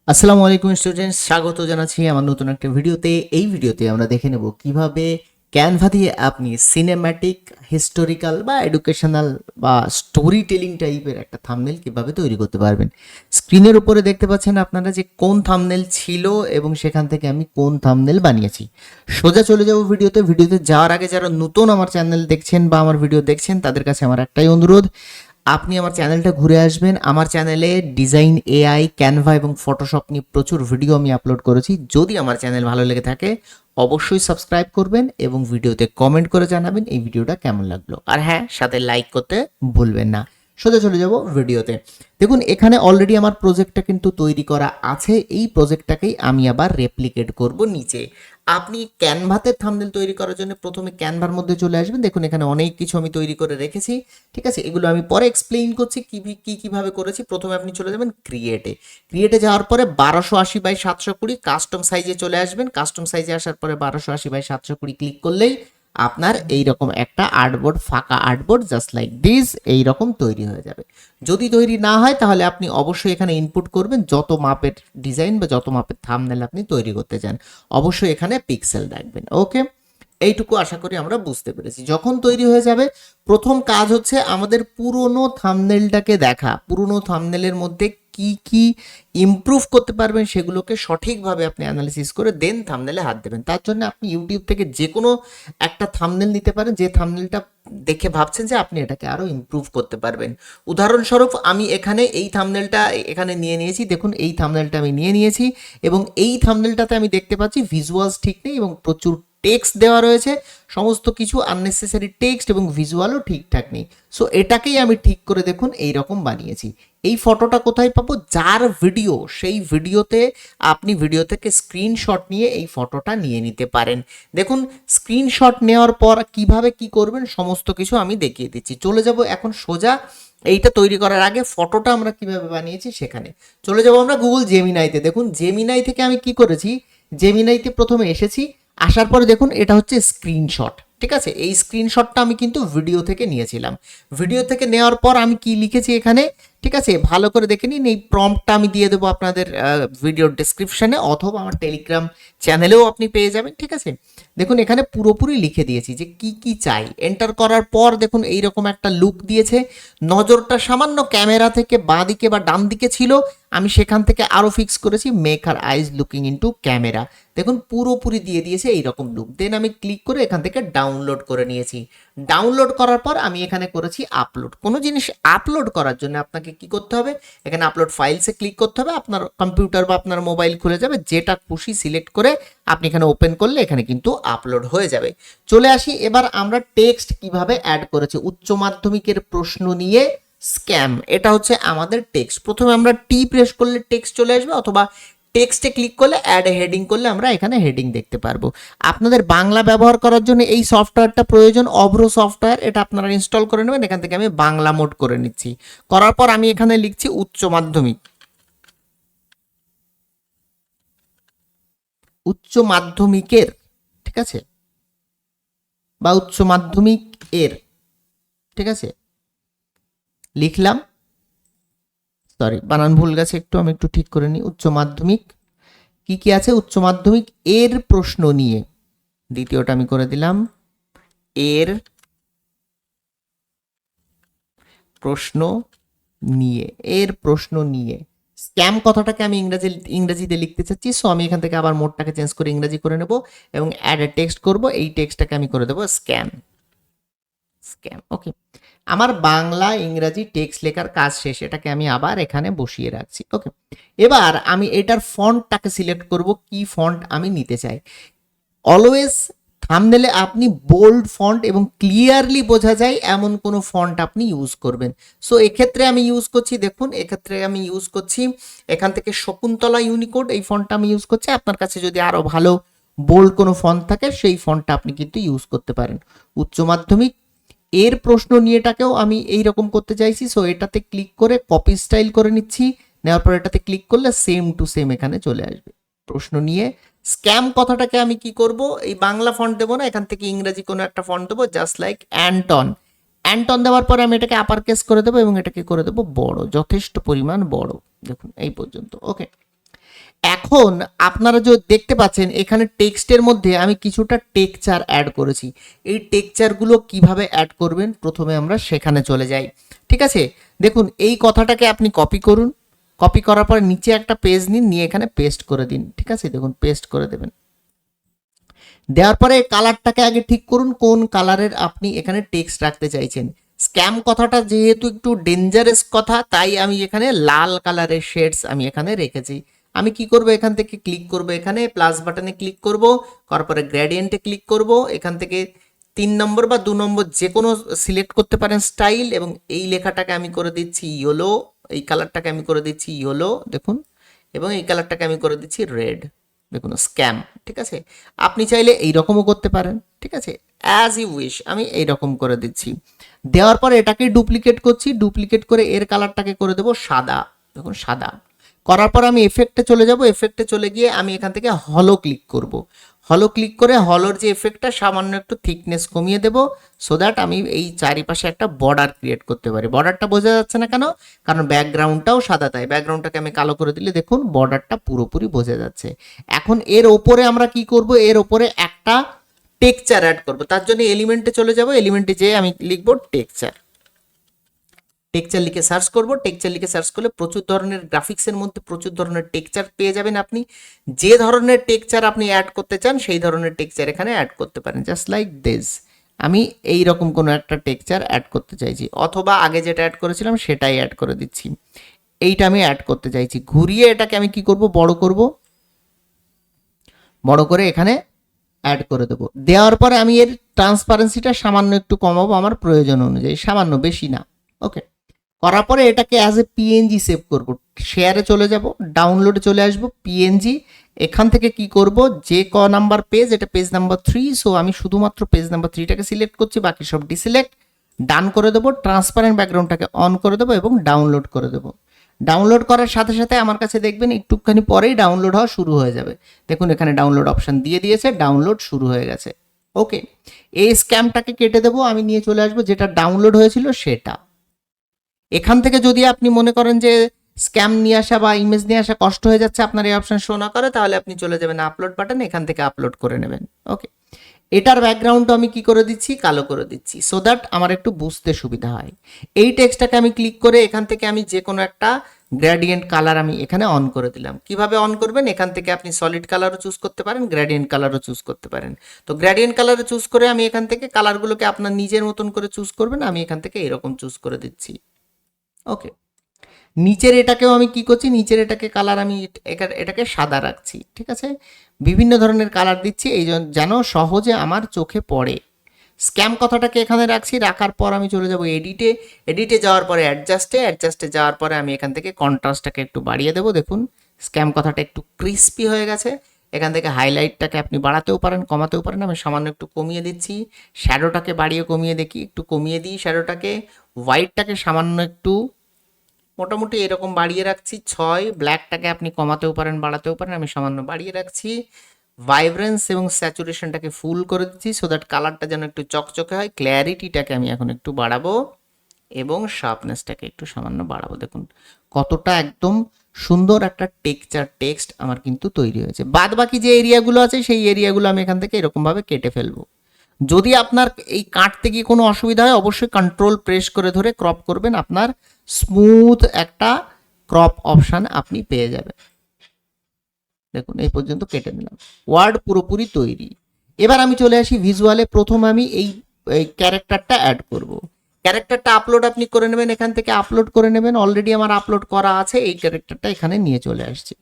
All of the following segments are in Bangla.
আসসালামু আলাইকুম স্টুডেন্টস, স্বাগত জানাচ্ছি আমার নতুন একটা ভিডিওতে। এই ভিডিওতে আমরা দেখে নেব কিভাবে ক্যানভা দিয়ে আপনি সিনেম্যাটিক, হিস্টোরিক্যাল বা এডুকেশনাল বা স্টোরি টেলিং টাইপের একটা থাম্বনেল কিভাবে তৈরি করতে পারবেন। স্ক্রিনের উপরে দেখতে পাচ্ছেন আপনারা যে কোন থাম্বনেল ছিল এবং সেখান থেকে আমি কোন থাম্বনেল বানিয়েছি। সোজা চলে যাব ভিডিওতে যাওয়ার আগে যারা নতুন আমার চ্যানেল দেখছেন বা আমার ভিডিও দেখছেন তাদের কাছে আমার একটাই অনুরোধ, আপনি আমার চ্যানেলটা ঘুরে আসবেন। আমার চ্যানেলে ডিজাইন, এআই, ক্যানভা এবং ফটোশপ নিয়ে প্রচুর ভিডিও আমি আপলোড করেছি। যদি আমার চ্যানেল ভালো লেগে থাকে অবশ্যই সাবস্ক্রাইব করবেন এবং ভিডিওতে কমেন্ট করে জানাবেন এই ভিডিওটা কেমন লাগলো। আর হ্যাঁ, সাথে লাইক করতে ভুলবেন না। সোজা চলে যাব ভিডিওতে। দেখুন, এখানে অলরেডি আমার প্রজেক্টটা কিন্তু তৈরি করা আছে। এই প্রজেক্টটাকেই আমি আবার রেপ্লিকেট করব নিচে। আপনি ক্যানভাতে থাম্বনেল তৈরি করার জন্য প্রথমে ক্যানভার মধ্যে চলে আসবেন। দেখুন, এখানে অনেক কিছু আমি তৈরি করে রেখেছি। ঠিক আছে, এগুলো আমি পরে এক্সপ্লেইন করছি কিভাবে করেছি। প্রথমে আপনি চলে যাবেন ক্রিয়েটে যাওয়ার পরে 1280x720 কাস্টম সাইজে চলে আসবেন। কাস্টম সাইজে আসার পরে 1280x720 ক্লিক করলেই আপনার এইরকম একটা আর্টবোর্ড, ফাঁকা আর্টবোর্ড জাস্ট লাইক দিস এইরকম তৈরি হয়ে যাবে। যদি তৈরি না হয় তাহলে আপনি অবশ্যই এখানে ইনপুট করবেন যত মাপের ডিজাইন বা যত মাপের থাম্বনেল আপনি তৈরি করতে চান। অবশ্যই এখানে পিক্সেল রাখবেন। ওকে, এইটুকু আশা করি আমরা বুঝতে পেরেছি। যখন তৈরি হয়ে যাবে, প্রথম কাজ হচ্ছে আমাদের পুরনো থাম্বনেলটাকে দেখা। পুরনো থাম্বনেলের মধ্যে কি কি ইমপ্রুভ করতে পারবেন সেগুলোকে সঠিকভাবে আপনি অ্যানালিসিস করে দেন থাম্বনেলে হাত দেবেন। তার জন্য আপনি ইউটিউব থেকে যে কোনো একটা থাম্বনেল নিতে পারেন, যে থাম্বনেলটা দেখে ভাবছেন যে আপনি এটাকে আরও ইমপ্রুভ করতে পারবেন। উদাহরণস্বরূপ আমি এখানে এই থাম্বনেলটা এখানে নিয়ে নিয়েছি। দেখুন, এই থাম্বনেলটা আমি নিয়ে নিয়েছি এবং এই থাম্বনেলটাতে আমি দেখতে পাচ্ছি ভিজুয়ালস ঠিক নেই এবং প্রচুর টেক্সট দেওয়া রয়েছে। সমস্ত কিছু আননেসেসারি টেক্সট এবং ভিজুয়ালও ঠিকঠাক নেই। সো এটাকেই আমি ঠিক করে দেখুন এই রকম বানিয়েছি। এই ফটোটা কোথায় পাবো? যার ভিডিও, সেই ভিডিওতে আপনি ভিডিও থেকে স্ক্রিনশট নিয়ে এই ফটোটা নিয়ে নিতে পারেন। দেখুন, স্ক্রিনশট নেওয়ার পর কিভাবে কি করবেন সমস্ত কিছু আমি দেখিয়ে দিচ্ছি। চলে যাব এখন সোজা এইটা তৈরি করার আগে ফটোটা আমরা কিভাবে বানিয়েছি সেখানে চলে যাব আমরা গুগল জেমিনাইতে। দেখুন, জেমিনাই থেকে আমি কি করেছি, জেমিনাইতে প্রথমে এসেছি। আসার পরে দেখুন এটা হচ্ছে স্ক্রিনশট। ঠিক আছে, এই স্ক্রিনশটটা আমি কিন্তু ভিডিও থেকে নিয়েছিলাম। ভিডিও থেকে নেওয়ার পর আমি কি লিখেছি এখানে, ঠিক আছে, ভালো করে দেখে নিন। এই প্রম্পটটা আমি দিয়ে দেবো আপনাদের ভিডিওর ডেসক্রিপশনে অথবা আমার টেলিগ্রাম চ্যানেলেও আপনি পেয়ে যাবেন। ঠিক আছে, দেখুন এখানে পুরোপুরি লিখে দিয়েছি যে কি কি চাই। এন্টার করার পর দেখুন এইরকম একটা লুক দিয়েছে। নজরটা সামান্য ক্যামেরা থেকে বাঁ দিকে বা ডান দিকে ছিল, আমি সেখান থেকে আরও ফিক্স করেছি মেক হার আইজ লুকিং ইনটু ক্যামেরা। দেখুন পুরোপুরি দিয়ে দিয়েছে এইরকম লুক। দেন আমি ক্লিক করে এখান থেকে ডাউনলোড করে নিয়েছি। ডাউনলোড করার পর আমি এখানে করেছি আপলোড। কোনো জিনিস আপলোড করার জন্য আপনাকে কি করতে হবে, এখানে আপলোড ফাইলসে ক্লিক করতে হবে। আপনার কম্পিউটার বা আপনার মোবাইল খুলে যাবে, যেটা খুশি সিলেক্ট করে আপনি এখানে ওপেন করলে এখানে কিন্তু আপলোড হয়ে যাবে। চলে আসি এবার আমরা টেক্সট কিভাবে অ্যাড করেছি। উচ্চ মাধ্যমিকের প্রশ্ন নিয়ে স্ক্যাম, এটা হচ্ছে আমাদের টেক্সট। প্রথমে আমরা টি প্রেস করলে টেক্সট চলে আসবে অথবা টেক্সটে ক্লিক করলে অ্যাড হেডিং করলে আমরা এখানে হেডিং দেখতে পারবো। আপনাদের বাংলা ব্যবহার করার জন্য এই সফটওয়্যারটা প্রয়োজন, অভ্র সফটওয়্যার। এটা আপনারা ইনস্টল করে নেবেন। এখান থেকে আমি বাংলা মোড করে নিচ্ছি। করার পর আমি এখানে লিখছি উচ্চ মাধ্যমিক। উচ্চ মাধ্যমিকের, ঠিক আছে, বা উচ্চ মাধ্যমিক এর, ঠিক আছে, লিখলাম। সরি, বানান ভুল গেছে একটু, আমি একটু ঠিক করে নিই। উচ্চ মাধ্যমিক কি কি আছে, উচ্চ মাধ্যমিক এর প্রশ্ন নিয়ে, দ্বিতীয়টা আমি করে দিলাম এর প্রশ্ন নিয়ে, এর প্রশ্ন নিয়ে। স্ক্যাম কথাটাকে আমি ইংরেজিতে লিখতে চাচ্ছি। সো আমি এখান থেকে আবার মোডটাকে চেঞ্জ করে ইংরেজি করে নেব এবং অ্যাড এ টেক্সট করব। এই টেক্সটটাকে আমি করে দেবো স্ক্যাম। স্ক্যাম, ওকে। আমার বাংলা ইংরাজি টেক্সট লেখার কাজ শেষ। এটাকে আমি আবার এখানে বসিয়ে রাখছি। ওকে, এবার আমি এটার ফন্টটাকে সিলেক্ট করব, কি ফন্ট আমি নিতে চাই। অলওয়েজ থাম্বনেলে আপনি বোল্ড ফন্ট এবং ক্লিয়ারলি বোঝা যায় এমন কোনো ফন্ট আপনি ইউজ করবেন। সো এক্ষেত্রে আমি ইউজ করছি, দেখুন এক্ষেত্রে আমি ইউজ করছি এখান থেকে শকুন্তলা ইউনিকোড, এই ফন্টটা আমি ইউজ করছি। আপনার কাছে যদি আরো ভালো বোল্ড কোনো ফন্ট থাকে সেই ফন্টটা আপনি কিন্তু ইউজ করতে পারেন। উচ্চ মাধ্যমিক এর প্রশ্ন নিয়েটাকেও আমি এই রকম করতে চাইছি। সো এটাতে ক্লিক করে কপি স্টাইল করে নিচ্ছি। নেওয়ার পর এটাতে ক্লিক করলে সেম টু সেম এখানে চলে আসবে। প্রশ্ন নিয়ে স্ক্যাম কথাটাকে আমি কি করব, এই বাংলা ফন্ট দেবো না, এখান থেকে ইংরেজি কোনো একটা ফন্ট দেবো জাস্ট লাইক অ্যান্টন। অ্যান্টন দেওয়ার পরে আমি এটাকে আপার কেস করে দেবো এবং এটাকে করে দেবো বড়, যথেষ্ট পরিমাণ বড়। দেখুন এই পর্যন্ত। ওকে, এখন আপনারা যে দেখতে পাচ্ছেন এখানে টেক্সটের মধ্যে আমি কিছুটা টেক্সচার অ্যাড করেছি। এই টেক্সচারগুলো কিভাবে অ্যাড করবেন প্রথমে আমরা সেখানে চলে যাই। ঠিক আছে, দেখুন এই কথাটাকে আপনি কপি করুন, কপি করার পর নিচে একটা পেজ নিন, নিয়ে এখানে পেস্ট করে দিন। ঠিক আছে, দেখুন পেস্ট করে দেবেন। দেওয়ার পরে কালারটাকে আগে ঠিক করুন কোন কালারের আপনি এখানে টেক্সট রাখতে চাইছেন। স্ক্যাম কথাটা যেহেতু একটু ডেঞ্জারাস কথা, তাই আমি এখানে লাল কালারের শেডস আমি এখানে রেখেছি। আমি কি করব, এখান থেকে ক্লিক করব, এখানে প্লাস বাটনে ক্লিক করব, তারপরে গ্রেডিয়েন্টে ক্লিক করব, এখান থেকে 3 নম্বর বা 2 নম্বর যে কোনো সিলেক্ট করতে পারেন স্টাইল, এবং এই লেখাটাকে আমি করে দিচ্ছি ইয়েলো, এই কালারটাকে আমি করে দিচ্ছি ইয়েলো দেখুন, এবং এই কালারটাকে আমি করে দিচ্ছি রেড দেখুন, স্ক্যাম। ঠিক আছে, আপনি চাইলে এইরকমও করতে পারেন। ঠিক আছে, অ্যাজ ইউ উইশ, আমি এইরকম করে দিচ্ছি। দেওয়ার পর এটাকে ডুপ্লিকেট করছি, ডুপ্লিকেট করে এর কালারটাকে করে দেবো সাদা দেখুন, সাদা করার পর আমি এফেক্টে চলে যাব। এফেক্টে চলে গিয়ে আমি এখান থেকে হলো ক্লিক করব। হলো ক্লিক করে হলোর যে এফেক্টটা সামান্য একটু থিকনেস কমিয়ে দেবো, সো দ্যাট আমি এই চারিপাশে একটা বর্ডার ক্রিয়েট করতে পারি। বর্ডারটা বোঝা যাচ্ছে না কেন, কারণ ব্যাকগ্রাউন্ডটাও সাদা, তাই ব্যাকগ্রাউন্ডটাকে আমি কালো করে দিলে দেখুন বর্ডারটা পুরোপুরি বোঝা যাচ্ছে। এখন এর ওপরে আমরা কি করব, এর ওপরে একটা টেক্সচার অ্যাড করব। তার জন্য এলিমেন্টে চলে যাব, এলিমেন্টে যেয়ে আমি লিখবো টেক্সচার। টেক্সচার লিখে সার্চ করব, টেক্সচার লিখে সার্চ করলে প্রচুর ধরনের গ্রাফিক্সের মধ্যে প্রচুর ধরনের টেক্সচার পেয়ে যাবেন। আপনি যে ধরনের টেক্সচার আপনি অ্যাড করতে চান সেই ধরনের টেক্সচার এখানে অ্যাড করতে পারেন। জাস্ট লাইক দিস, আমি এই রকম কোনো একটা টেক্সচার অ্যাড করতে চাইছি, অথবা আগে যেটা অ্যাড করেছিলাম সেটাই অ্যাড করে দিচ্ছি। এইটা আমি অ্যাড করতে চাইছি, ঘুরিয়ে এটাকে আমি কি করব, বড় করব, বড় করে এখানে অ্যাড করে দেবো। দেওয়ার পরে আমি এর ট্রান্সপারেন্সিটা সামান্য একটু কমাবো আমার প্রয়োজন অনুযায়ী, সামান্য, বেশি না। ওকে, করার পরে এটাকে অ্যাজ এ পিএনজি সেভ করব। শেয়ারে চলে যাব, ডাউনলোডে চলে আসব, পিএনজি। এখান থেকে কি করব, যে নাম্বার পেজ, এটা পেজ নাম্বার 3, সো আমি শুধুমাত্র পেজ নাম্বার 3টাকে সিলেক্ট করছি, বাকি সব ডিসিলেক্ট, ডান করে দেবো, ট্রান্সপারেন্ট ব্যাকগ্রাউন্ডটাকে অন করে দেবো এবং ডাউনলোড করে দেবো। ডাউনলোড করার সাথে সাথে আমার কাছে দেখবেন একটুখানি পরেই ডাউনলোড হওয়া শুরু হয়ে যাবে। দেখুন এখানে ডাউনলোড অপশন দিয়ে দিয়েছে, ডাউনলোড শুরু হয়ে গেছে। ওকে, এই স্ক্যামটাকে কেটে দেবো, আমি নিয়ে চলে আসবো যেটা ডাউনলোড হয়েছিল সেটা। এখান থেকে যদি আপনি মনে করেন যে স্ক্যাম নিয়ে আসা বা ইমেজ নিয়ে আসা কষ্ট হয়ে যাচ্ছে, আপনার এই অপশন শো না করে, তাহলে আপনি চলে যাবেন আপলোড বাটন, এখান থেকে আপলোড করে নেবেন। ওকে, এটার ব্যাকগ্রাউন্ড আমি কি করে দিচ্ছি, কালো করে দিচ্ছি, সো দ্যাট আমার একটু বুঝতে সুবিধা হয়। এই টেক্সটটাকে আমি ক্লিক করে এখান থেকে আমি যে কোনো একটা গ্রেডিয়েন্ট কালার আমি এখানে অন করে দিলাম। কিভাবে অন করবেন, এখান থেকে আপনি সলিড কালারও চুজ করতে পারেন, গ্রেডিয়েন্ট কালারও চুজ করতে পারেন। তো গ্রেডিয়েন্ট কালারও চুজ করে আমি এখান থেকে কালারগুলোকে আপনার নিজের মতন করে চুজ করবেন। আমি এখান থেকে এরকম চুজ করে দিচ্ছি। ওকে, নিচের এটাকেও আমি কি করছি, নিচের এটাকে কালার আমি এটাকে সাদা রাখছি। ঠিক আছে, বিভিন্ন ধরনের কালার দিচ্ছি এই যেন সহজে আমার চোখে পড়ে। স্ক্যাম কথাটাকে এখানে রাখছি, রাখার পর আমি চলে যাব এডিটে, এডিটে যাওয়ার পরে অ্যাডজাস্টে যাওয়ার পরে আমি এখান থেকে কন্ট্রাস্টটাকে একটু বাড়িয়ে দেবো। দেখুন স্ক্যাম কথাটা একটু ক্রিস্পি হয়ে গেছে। এখান থেকে হাইলাইটটাকে আপনি বাড়াতেও পারেন, কমাতেও পারেন, আমি সামান্য একটু কমিয়ে দিচ্ছি। শ্যাডোটাকে বাড়িয়ে কমিয়ে দেখি, একটু কমিয়ে দিই শ্যাডোটাকে। হোয়াইটটাকে সামান্য একটু মোটামুটি এরকম বাড়িয়ে রাখছি 6। ব্ল্যাকটাকে আপনি কমাতেও পারেন, বাড়াতেও পারেন, আমি সামান্য বাড়িয়ে রাখছি। ভাইব্রেন্স এবং স্যাচুরেশনটাকে ফুল করে দিচ্ছি, সো দ্যাট কালারটা যেন একটু চকচকে হয়। ক্ল্যারিটিটাকে আমি এখন একটু বাড়াবো এবং শার্পনেসটাকে একটু সামান্য বাড়াবো। দেখুন কতটা একদম সুন্দর একটা টেক্সট আমার কিন্তু তৈরি হয়েছে। বাদ বাকি যে এরিয়াগুলো আছে সেই এরিয়াগুলো আমি এখান থেকে এরকমভাবে কেটে ফেলবো। যদি আপনার এই কাটতে গিয়ে কোনো অসুবিধা হয়, অবশ্যই কন্ট্রোল প্রেস করে ধরে ক্রপ করবেন, আপনার স্মুথ একটা ক্রপ অপশান আপনি পেয়ে যাবেন। দেখুন এই পর্যন্ত কেটে নিলাম, ওয়ার্ড পুরোপুরি তৈরি। এবার আমি চলে আসি ভিজুয়ালে। প্রথম আমি এই ক্যারেক্টারটা অ্যাড করব। ক্যারেক্টারটা আপলোড আপনি করে নেবেন, এখান থেকে আপলোড করে নেবেন। অলরেডি আমার আপলোড করা আছে, এই ক্যারেক্টারটা এখানে নিয়ে চলে আসছে।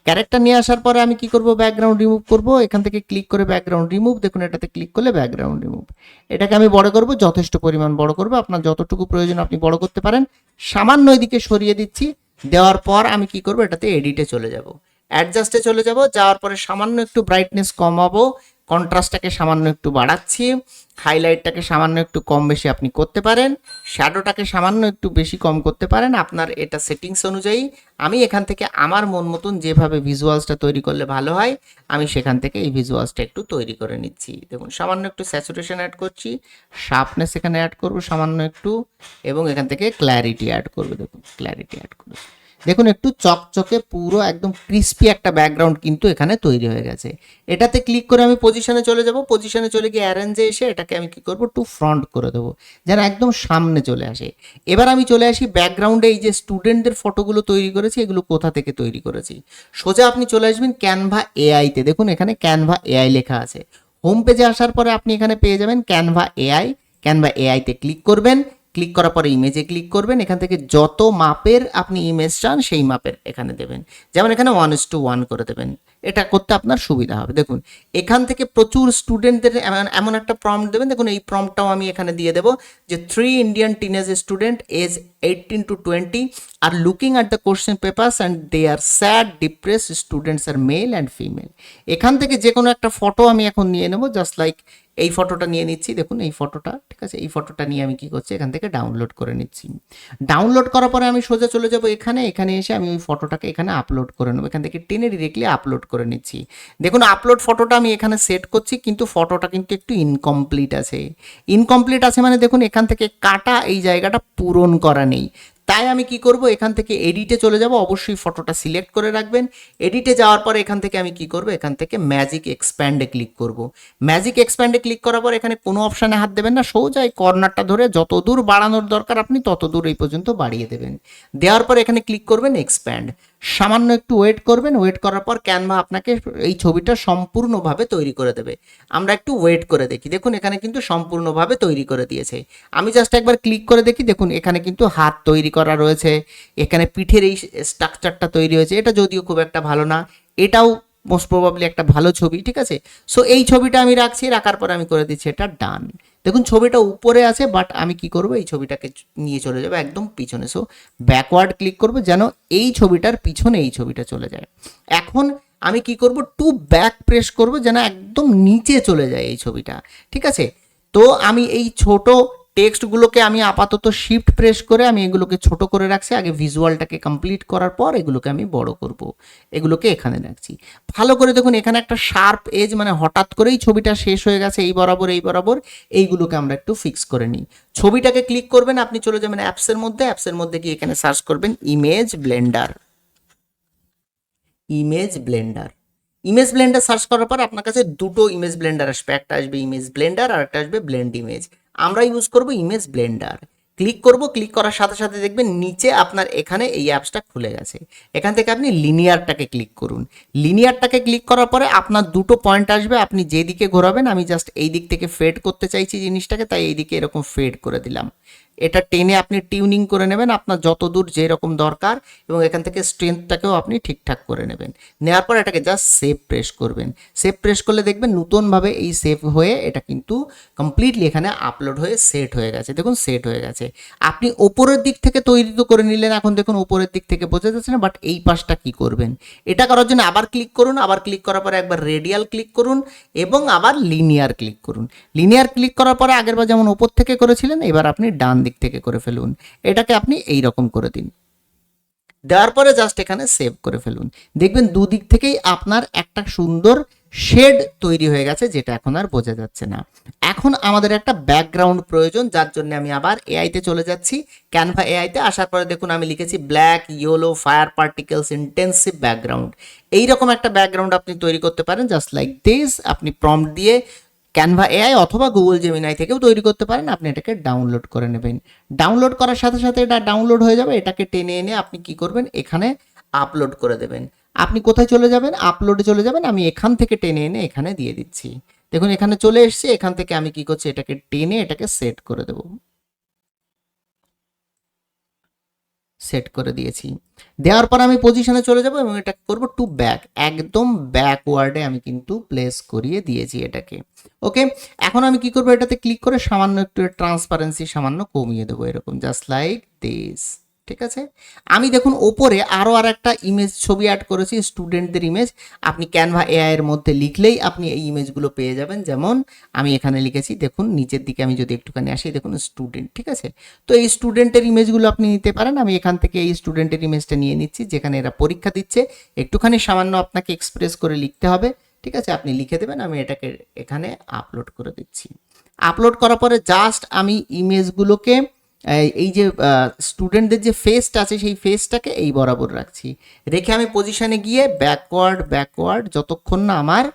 ক্যারেক্টার নিয়ে আসার পরে আমি কি করব, ব্যাকগ্রাউন্ড রিমুভ করব। এখান থেকে ক্লিক করে ব্যাকগ্রাউন্ড রিমুভ, দেখুন এটাতে ক্লিক করলে ব্যাকগ্রাউন্ড রিমুভ। এটাকে আমি বড় করব, যথেষ্ট পরিমাণ বড় করব, আপনার যতটুকু প্রয়োজন আপনি বড় করতে পারেন। সামান্য এদিকে সরিয়ে দিচ্ছি। দেওয়ার পর আমি কি করব, এটাতে এডিটে চলে যাব, অ্যাডজাস্টে চলে যাব। যাওয়ার পরে সামান্য একটু ব্রাইটনেস কমাবো, কন্ট্রাস্টটাকে সামান্য একটু বাড়াচ্ছি, হাইলাইটটাকে সামান্য একটু কম বেশি আপনি করতে পারেন, শ্যাডোটাকে সামান্য একটু বেশি কম করতে পারেন, আপনার এটা সেটিংস অনুযায়ী। আমি এখান থেকে আমার মন মতন যেভাবে ভিজুয়ালসটা তৈরি করলে ভালো হয়, আমি সেখান থেকে এই ভিজুয়ালসটা একটু তৈরি করে নিচ্ছি। দেখুন সামান্য একটু স্যাচুরেশন অ্যাড করছি, শার্পনেস এখানে অ্যাড করবো সামান্য একটু, এবং এখান থেকে ক্ল্যারিটি অ্যাড করবো। দেখুন ক্ল্যারিটি অ্যাড করবো, দেখুন একটু চকচকে পুরো একদম ক্রিস্পি একটা ব্যাকগ্রাউন্ড কিন্তু এখানে তৈরি হয়ে গেছে। এটাতে ক্লিক করে আমি পজিশনে চলে যাব, পজিশনে চলে গিয়ে অ্যারেঞ্জে এসে এটাকে আমি কি করব, টু ফ্রন্ট করে দেবো, যেন একদম সামনে চলে আসে। এবার আমি চলে আসি ব্যাকগ্রাউন্ডে, এই যে স্টুডেন্টদের ফটোগুলো তৈরি করেছি এগুলো কোথা থেকে তৈরি করেছি। সোজা আপনি চলে আসবেন ক্যানভা এআইতে, দেখুন এখানে ক্যানভা এআই লেখা আছে। হোম পেজে আসার পরে আপনি এখানে পেয়ে যাবেন ক্যানভা এআই। ক্যানভা এআইতে ক্লিক করবেন, ক্লিক করার পরে ইমেজে ক্লিক করবেন, এখান থেকে যত মাপের আপনি ইমেজ চান সেই মাপের এখানে দেবেন, যেমন এখানে 1:1 করে দেবেন। এটা করতে আপনার সুবিধা হবে। দেখুন এখান থেকে প্রচুর স্টুডেন্টদের এমন একটা প্রম্পট দেবেন, দেখুন এই প্রম্পটটাও আমি এখানে দিয়ে দেবো যে 3 Indian teenage student age 18 to 20 are looking at the question papers and they are sad depress students are male and female. এখান থেকে যে কোনো একটা ফটো আমি এখন নিয়ে নেবো, জাস্ট লাইক এই ফটোটা নিয়ে নিচ্ছি। দেখুন এই ফটোটা, ঠিক আছে, এই ফটোটা নিয়ে আমি কি করছি, এখান থেকে ডাউনলোড করে নিচ্ছি। ডাউনলোড করার পরে আমি সোজা চলে যাব এখানে, এখানে এসে আমি ওই ফটোটাকে এখানে আপলোড করে নেবো। এখান থেকে টেনে ডিরেক্টলি আপলোড করে নিচ্ছি। দেখুন আপলোড ফটোটা আমি এখানে সেট করছি, কিন্তু ফটোটা কিন্তু একটু ইনকমপ্লিট আছে। ইনকমপ্লিট আছে মানে দেখুন এখান থেকে কাটা এই জায়গাটা পূরণ করা নেই। তাই আমি কি করব, এখান থেকে এডিটে চলে যাব, অবশ্যই ফটোটা সিলেক্ট করে রাখবেন। এডিটে যাওয়ার পরে এখান থেকে আমি কি করব, এখান থেকে ম্যাজিক এক্সপ্যান্ডে ক্লিক করব। ম্যাজিক এক্সপ্যান্ডে ক্লিক করার পর এখানে কোনো অপশানে হাত দেবেন না, সোজা এই কর্নারটা ধরে যত দূর বাড়ানোর দরকার আপনি তত দূর এই পর্যন্ত বাড়িয়ে দেবেন। দেওয়ার পর এখানে ক্লিক করবেন এক্সপ্যান্ড। সামান্য একটু ওয়েট করবেন, ওয়েট করার পর ক্যানভা আপনাকে এই ছবিটা সম্পূর্ণভাবে তৈরি করে দেবে। আমরা একটু ওয়েট করে দেখি। দেখুন এখানে কিন্তু সম্পূর্ণভাবে তৈরি করে দিয়েছে। আমি জাস্ট একবার ক্লিক করে দেখি, দেখুন এখানে কিন্তু হাত তৈরি করা রয়েছে, এখানে পিঠের এই স্ট্রাকচারটা তৈরি হয়েছে। এটা যদিও খুব একটা ভালো না, এটাও মোস্ট প্রবাবলি একটা ভালো ছবি, ঠিক আছে। সো এই ছবিটা আমি রাখছি, রাখার পর আমি করে দিচ্ছি এটা ডান। দেখুন ছবিটা উপরে আছে, বাট আমি কি করব, এই ছবিটাকে নিয়ে চলে যাবো একদম পিছনে। সো ব্যাকওয়ার্ড ক্লিক করব যেন এই ছবিটার পিছনে এই ছবিটা চলে যায়। এখন আমি কি করব, টু ব্যাক প্রেস করব যেন একদম নিচে চলে যায় এই ছবিটা, ঠিক আছে। তো আমি এই ছোট টেক্সটগুলোকে আমি আপাতত শিফট প্রেস করে আমি এগুলোকে ছোট করে রাখছি। আগে ভিজুয়ালটাকে কমপ্লিট করার পর এগুলোকে আমি বড় করব, এগুলোকে এখানে রাখছি। ভালো করে দেখুন এখানে একটা শার্প এজ, মানে হঠাৎ করেই ছবিটা শেষ হয়ে গেছে এই বরাবর এই বরাবর, এইগুলোকে আমরা একটু ফিক্স করে নিই। ছবিটাকে ক্লিক করবেন, আপনি চলে যাবেন অ্যাপসের মধ্যে, অ্যাপসের মধ্যে গিয়ে এখানে সার্চ করবেন image Blender. Image Blender, image Blender search করার পর আপনার কাছে দুটো ইমেজ ব্লেন্ডার আসবে, একটা আসবে ইমেজ ব্লেন্ডার আর একটা আসবে ব্লেন্ড ইমেজ। আমরা ইউজ করব ইমেজ ব্লেন্ডার। ক্লিক করব, ক্লিক করার সাথে সাথে দেখবেন নিচে আপনার এখানে এই অ্যাপসটা খুলে গেছে। এখান থেকে আপনি লিনিয়ারটাকে ক্লিক করুন। লিনিয়ারটাকে ক্লিক করার পরে আপনার দুটো পয়েন্ট আসবে, আপনি যেদিকে ঘোরাবেন, আমি জাস্ট এই দিক থেকে ফেড করতে চাইছি জিনিসটাকে, তাই এই দিকে এরকম ফেড করে দিলাম। এটা টেনে আপনি টিউনিং করে নেবেন আপনার যত দূর যেরকম দরকার, এবং এখান থেকে স্ট্রেংথটাকেও আপনি ঠিকঠাক করে নেবেন। নেওয়ার পর এটাকে জাস্ট সেভ প্রেস করবেন। সেভ প্রেস করলে দেখবেন নতুনভাবে এই সেভ হয়ে এটা কিন্তু কমপ্লিটলি এখানে আপলোড হয়ে সেট হয়ে গেছে। দেখুন সেট হয়ে গেছে। আপনি ওপরের দিক থেকে তৈরি তো করে নিলেন, এখন দেখুন ওপরের দিক থেকে বোঝা যাচ্ছে না, বাট এই পাশটা কি করবেন, এটা করার জন্য আবার ক্লিক করুন, আবার ক্লিক করার পরে একবার রেডিয়াল ক্লিক করুন এবং আবার লিনিয়ার ক্লিক করুন। লিনিয়ার ক্লিক করার পরে আগেরবার যেমন ওপর থেকে করেছিলেন এবার আপনি ডান দিক থেকে করে ফেলুন। এটাকে আপনি এই রকম করে দিন, দেওয়ার পরে জাস্ট এখানে সেভ করে ফেলুন। দেখবেন দুদিক থেকেই আপনার একটা সুন্দর শেড তৈরি হয়ে গেছে, যেটা এখন আর বোঝা যাচ্ছে না। এখন আমাদের একটা ব্যাকগ্রাউন্ড প্রয়োজন, যার জন্য আমি আবার এআইতে চলে যাচ্ছি। ক্যানভা এআইতে আসার পরে দেখুন আমি লিখেছি black yellow fire particles intensive background. এইরকম একটা ব্যাকগ্রাউন্ড আপনি তৈরি করতে পারেন জাস্ট লাইক দিস। আপনি প্রম্পট দিয়ে ক্যানভা এআই অথবা গুগল জেমিনাই থেকেও তৈরি করতে পারেন। আপনি এটাকে ডাউনলোড করে নেবেন। ডাউনলোড করার সাথে সাথে এটা ডাউনলোড হয়ে যাবে। এটাকে টেনে এনে আপনি কি করবেন, এখানে আপলোড করে দেবেন। আপনি কোথায় চলে যাবেন, আপলোডে চলে যাবেন। আমি এখান থেকে টেনে এনে এখানে দিয়ে দিচ্ছি। দেখুন এখানে চলে এসেছে। এখান থেকে আমি কি করছি, এটাকে টেনে এটাকে সেট করে দেবো। সেট করে দিয়েছি। দেওয়ার পর আমি পজিশনে চলে যাব এবং এটা করব টু ব্যাক, একদম ব্যাকওয়ার্ডে আমি কিন্তু প্লেস করিয়ে দিয়েছি এটাকে। ওকে, এখন আমি কি করব, এটাতে ক্লিক করে সামান্য একটু ট্রান্সপারেন্সি সামান্য কমিয়ে দেবো, এরকম জাস্ট লাইক দিস। ঠিক আছে, আমি দেখুন ওপরে আরও আর একটা ইমেজ ছবি অ্যাড করেছি, স্টুডেন্টদের ইমেজ। আপনি ক্যানভা এআই এর মধ্যে লিখলেই আপনি এই ইমেজগুলো পেয়ে যাবেন। যেমন আমি এখানে লিখেছি, দেখুন নিচের দিকে আমি যদি একটুখানি আসি, দেখুন স্টুডেন্ট, ঠিক আছে। তো এই স্টুডেন্টের ইমেজগুলো আপনি নিতে পারেন। আমি এখান থেকে এই স্টুডেন্টের ইমেজটা নিয়ে নিচ্ছি, যেখানে এরা পরীক্ষা দিচ্ছে। একটুখানি সামান্য আপনাকে এক্সপ্রেস করে লিখতে হবে, ঠিক আছে। আপনি লিখে দেবেন, আমি এটাকে এখানে আপলোড করে দিচ্ছি। আপলোড করার পরে জাস্ট আমি ইমেজগুলোকে এই যে স্টুডেন্টদের যে ফেসটা আছে সেই ফেসটাকে এই বরাবর রাখছি, রেখে আমি পজিশনে গিয়ে ব্যাকওয়ার্ড যতক্ষণ না আমার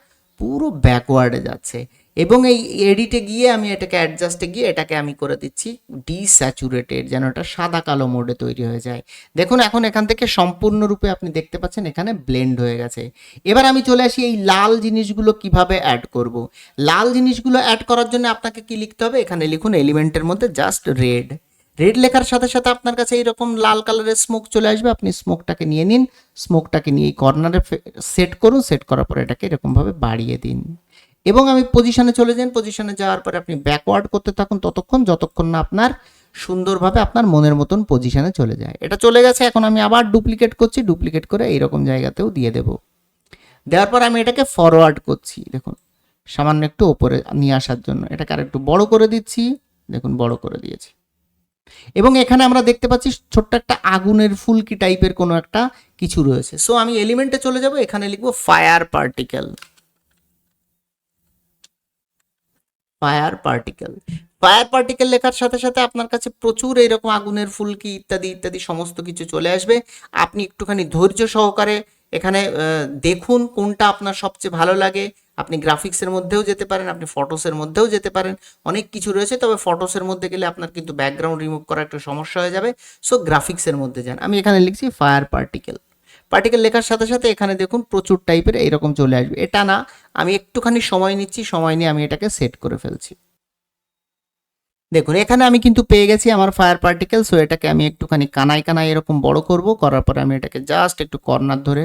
পুরো ব্যাকওয়ার্ডে যাচ্ছে, এবং এই এডিটে গিয়ে আমি এটাকে অ্যাডজাস্টে গিয়ে এটাকে আমি করে দিচ্ছি ডিস্যাচুরেটেড, যেন এটা সাদা কালো মোডে তৈরি হয়ে যায়। দেখুন এখন এখান থেকে সম্পূর্ণরূপে আপনি দেখতে পাচ্ছেন এখানে ব্লেন্ড হয়ে গেছে। এবার আমি চলে আসি এই লাল জিনিসগুলো কিভাবে অ্যাড করব। লাল জিনিসগুলো অ্যাড করার জন্য আপনাকে কি লিখতে হবে, এখানে লিখুন এলিমেন্টের মধ্যে জাস্ট রেড। রেড লেখার সাথে সাথে আপনার কাছে এইরকম লাল কালারের স্মোক চলে আসবে, আপনি স্মোকটাকে নিয়ে নিন, স্মোকটাকে নিয়ে এই কর্নারে সেট করুন, সেট করার পর এটাকে এরকমভাবে বাড়িয়ে দিন, এবং আমি পজিশনে চলে যান। পজিশনে যাওয়ার পরে আপনি ব্যাকওয়ার্ড করতে থাকুন ততক্ষণ যতক্ষণ না আপনার সুন্দরভাবে আপনার মনের মতন পজিশনে চলে যায়। এটা চলে গেছে, এখন আমি আবার ডুপ্লিকেট করছি, ডুপ্লিকেট করে এইরকম জায়গাতেও দিয়ে দেব। দেওয়ার পর আমি এটাকে ফরওয়ার্ড করছি, দেখুন সামান্য একটু ওপরে নিয়ে আসার জন্য এটাকে আর একটু বড় করে দিচ্ছি, দেখুন বড় করে দিয়েছি। এবং এখানে আমরা দেখতে পাচ্ছি ছোট্ট একটা আগুনের ফুলকি টাইপের কোনো একটা কিছু রয়েছে। সো আমি এলিমেন্টে চলে যাব, এখানে লিখবো fire particle. Fire particle, fire particle লেখার সাথে সাথে আপনার কাছে প্রচুর এইরকম আগুনের ফুলকি ইত্যাদি ইত্যাদি সমস্ত কিছু চলে আসবে। আপনি একটুখানি ধৈর্য সহকারে এখানে দেখুন কোনটা আপনার সবচেয়ে ভালো লাগে। আপনি গ্রাফিক্সের মধ্যেও যেতে পারেন, আপনি ফটোসের মধ্যেও যেতে পারেন, অনেক কিছু রয়েছে। তবে ফটোসের মধ্যে গেলে আপনার কিন্তু ব্যাকগ্রাউন্ড রিমুভ করা একটু সমস্যা হয়ে যাবে। সো গ্রাফিক্সের মধ্যে যান। আমি এখানে লিখছি ফায়ার পার্টিকেল। পার্টিকেল লেখার সাথে সাথে এখানে দেখুন প্রচুর টাইপের এইরকম চলে আসবে। এটা না, আমি একটুখানি সময় নিচ্ছি, সময় নিয়ে আমি এটাকে সেট করে ফেলছি। দেখুন এখানে আমি কিন্তু পেয়ে গেছি আমার ফায়ার পার্টিকেল। সো এটাকে আমি একটুখানি কানায় কানায় এরকম বড় করব, করার পরে আমি এটাকে জাস্ট একটু কর্নার ধরে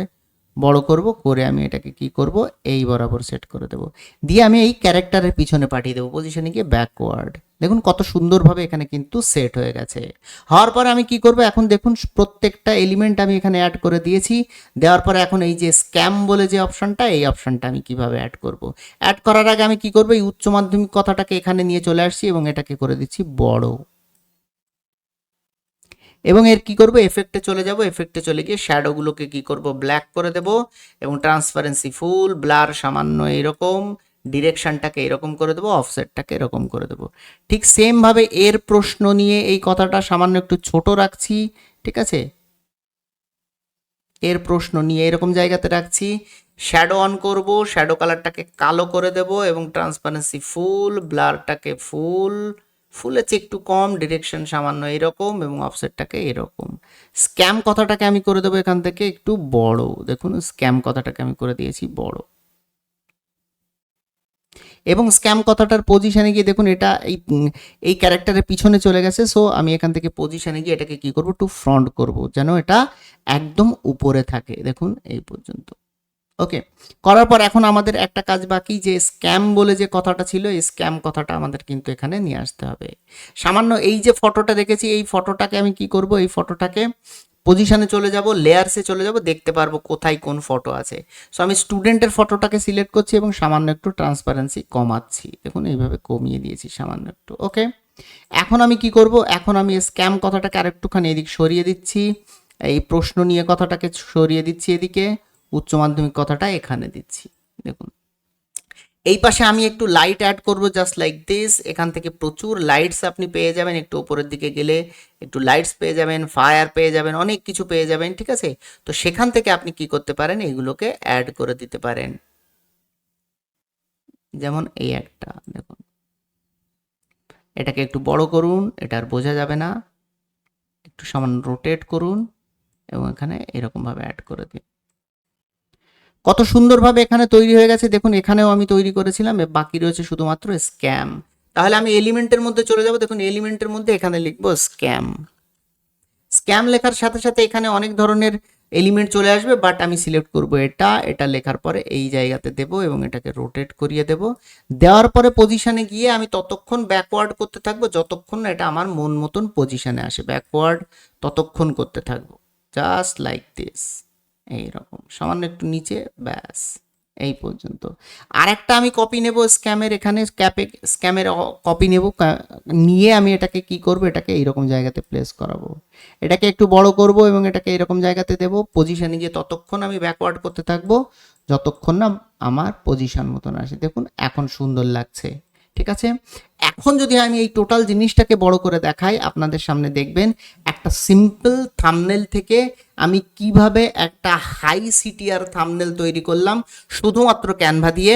বড় করব, করে আমি এটাকে কি করব এই বরাবর সেট করে দেব, দিয়ে আমি এই ক্যারেক্টারের পিছনে পাঠিয়ে দেবো পজিশনে গিয়ে ব্যাকওয়ার্ড। দেখুন কত সুন্দরভাবে এখানে কিন্তু সেট হয়ে গেছে। হওয়ার পরে আমি কি করব, এখন দেখুন প্রত্যেকটা এলিমেন্ট আমি এখানে অ্যাড করে দিয়েছি। দেওয়ার পরে এখন এই যে স্ক্যাম বলে যে অপশনটা, এই অপশনটা আমি কিভাবে অ্যাড করব। অ্যাড করার আগে আমি কি করব, এই উচ্চ মাধ্যমিক কথাটাকে এখানে নিয়ে চলে আসছি এবং এটাকে করে দিচ্ছি বড়, এবং এর কি করব, এফেক্টে চলে যাব। এফেক্টে চলে গিয়ে শ্যাডোগুলোকে কি করব, ব্ল্যাক করে দেব, এবং ট্রান্সপারেন্সি ফুল, ব্লার সামান্য এরকম, ডিরেকশনটাকে এরকম করে দেবো, অফসেটটাকে এরকম করে দেবো। ঠিক সেম ভাবে এর প্রশ্ন নিয়ে এই কথাটা সামান্য একটু ছোট রাখছি, ঠিক আছে, এর প্রশ্ন নিয়ে এরকম জায়গাতে রাখছি। শ্যাডো অন করব, শ্যাডো কালারটাকে কালো করে দেব, এবং ট্রান্সপারেন্সি ফুল, ব্লারটাকে ফুলের চেয়ে একটু কম, ডিরেকশন সামান্য এরকম, এবং অফসেটটাকে এরকম। স্ক্যাম কথাটাকে আমি করে দেবো এখান থেকে একটু বড়, দেখুন স্ক্যাম কথাটাকে আমি করে দিয়েছি বড়, এবং স্ক্যাম কথাটার পজিশনে গিয়ে দেখুন এটা এই ক্যারেক্টারের পিছনে চলে গেছে। সো আমি এখান থেকে পজিশনে গিয়ে এটাকে কি করব, টু ফ্রন্ট করব, যেন এটা একদম উপরে থাকে, দেখুন এই পর্যন্ত। ওকে, করার পর এখন আমাদের একটা কাজ বাকি, যে স্ক্যাম বলে যে কথাটা ছিল, এই স্ক্যাম কথাটা আমাদের কিন্তু এখানে নিয়ে আসতে হবে। সামান্য এই যে ফটোটা দেখেছি, এই ফটোটাকে আমি কি করব, এই ফটোটাকে পজিশনে চলে যাব, লেয়ারসে চলে যাব, দেখতে পারবো কোথায় কোন ফটো আছে। সো আমি স্টুডেন্টের ফটোটাকে সিলেক্ট করছি এবং সামান্য একটু ট্রান্সপারেন্সি কমাচ্ছি, দেখুন এইভাবে কমিয়ে দিয়েছি সামান্য একটু। ওকে, এখন আমি কি করব, এখন আমি স্ক্যাম কথাটাকে আরেকটুখানি এদিক সরিয়ে দিচ্ছি, এই প্রশ্ন নিয়ে কথাটাকে সরিয়ে দিচ্ছি এদিকে, উচ্চ মাধ্যমিক কথাটা এখানে দিচ্ছি। দেখুন এই পাশে আমি একটু লাইট অ্যাড করব, জাস্ট লাইক দিস। এখান থেকে প্রচুর লাইটস আপনি পেয়ে যাবেন, একটু উপরের দিকে গেলে একটু লাইটস পেয়ে যাবেন, ফায়ার পেয়ে যাবেন, অনেক কিছু পেয়ে যাবেন, ঠিক আছে। তো সেখান থেকে আপনি কি করতে পারেন, এইগুলোকে অ্যাড করে দিতে পারেন। যেমন এই একটা দেখুন, এটাকে একটু বড় করুন, এটা আর বোঝা যাবে না, একটু সামান্য রোটেট করুন, এবং এখানে এরকমভাবে অ্যাড করে দিন। কত সুন্দরভাবে এখানে তৈরি হয়ে গেছে, দেখুন এখানেও আমি তৈরি করেছিলাম, বাকি রয়েছে শুধুমাত্র স্ক্যাম। তাহলে আমি এলিমেন্টের মধ্যে চলে যাব, দেখুন এলিমেন্টের মধ্যে এখানে লিখবো স্ক্যাম। স্ক্যাম লেখার সাথে সাথে এখানে অনেক ধরনের এলিমেন্ট চলে আসবে, বাট আমি সিলেক্ট করব এটা লেখার পরে এই জায়গাতে দেব, এবং এটাকে রোটেট করিয়ে দেব। দেওয়ার পরে পজিশনে গিয়ে আমি ততক্ষণ ব্যাকওয়ার্ড করতে থাকবো যতক্ষণ না এটা আমার মন মতন পজিশনে আসে, ব্যাকওয়ার্ড ততক্ষণ করতে থাকবো, জাস্ট লাইক দিস, এইরকম সামান্য একটু নিচে, ব্যাস এই পর্যন্ত। আর একটা আমি কপি নেব স্ক্যামের, এখানে স্ক্যামের কপি নেব, নিয়ে আমি এটাকে কি করব, এটাকে এইরকম জায়গাতে প্লেস করাবো, এটাকে একটু বড় করব এবং এটাকে এরকম জায়গাতে দেব। পজিশনে গিয়ে ততক্ষণ আমি ব্যাকওয়ার্ড করতে থাকবো যতক্ষণ না আমার পজিশন মতন আসে। দেখুন এখন সুন্দর লাগছে, ঠিক আছে। এখন যদি আমি এই টোটাল জিনিসটাকে বড় করে দেখাই, আপনাদের সামনে দেখবেন একটা সিম্পল থাম্বনেল থেকে আমি কিভাবে একটা হাই সিটিআর থাম্বনেল তৈরি করলাম শুধুমাত্র ক্যানভা দিয়ে।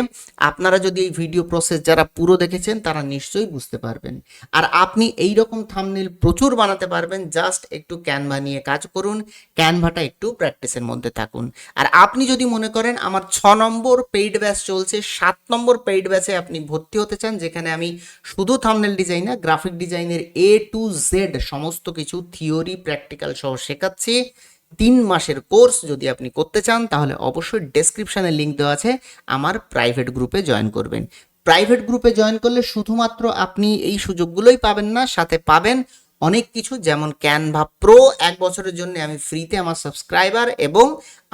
আপনারা যদি এই ভিডিও প্রসেস যারা পুরো দেখেছেন তারা নিশ্চয়ই বুঝতে পারবেন। আর আপনি এই রকম থাম্বনেল প্রচুর বানাতে পারবেন, জাস্ট একটু ক্যানভা নিয়ে কাজ করুন, ক্যানভাটা একটু প্র্যাকটিসের মধ্যে থাকুন। আর আপনি যদি মনে করেন আমার 6 নম্বর পেইড ব্যাচ চলছে, 7 নম্বর পেইড ব্যাচে আপনি ভর্তি হতে চান, যেখানে আমি শুধু থাম্বনেল ডিজাইন না, গ্রাফিক ডিজাইনের A to Z সমস্ত কিছু থিওরি প্র্যাকটিক্যাল সহ শেখাচ্ছি, 3 মাসের কোর্স যদি আপনি করতে চান তাহলে অবশ্যই ডেসক্রিপশানে লিঙ্ক দেওয়া আছে, আমার প্রাইভেট গ্রুপে জয়েন করবেন। প্রাইভেট গ্রুপে জয়েন করলে শুধুমাত্র আপনি এই সুযোগগুলোই পাবেন না, সাথে পাবেন অনেক কিছু, যেমন ক্যানভা প্রো 1 বছরের জন্য আমি ফ্রিতে আমার সাবস্ক্রাইবার এবং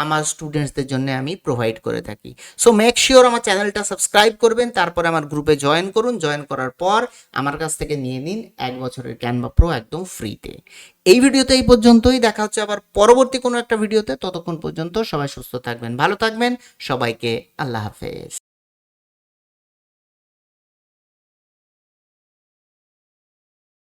আমার স্টুডেন্টসদের জন্য আমি প্রোভাইড করে থাকি। সো মেক শিওর আমার চ্যানেলটা সাবস্ক্রাইব করবেন, তারপরে আমার গ্রুপে জয়েন করুন, জয়েন করার পর আমার কাছ থেকে নিয়ে নিন 1 বছরের ক্যানভা প্রো একদম ফ্রিতে। এই ভিডিওতে এই পর্যন্তই, দেখা হচ্ছে আবার পরবর্তী কোনো একটা ভিডিওতে। ততক্ষণ পর্যন্ত সবাই সুস্থ থাকবেন, ভালো থাকবেন, সবাইকে আল্লাহ হাফেজ।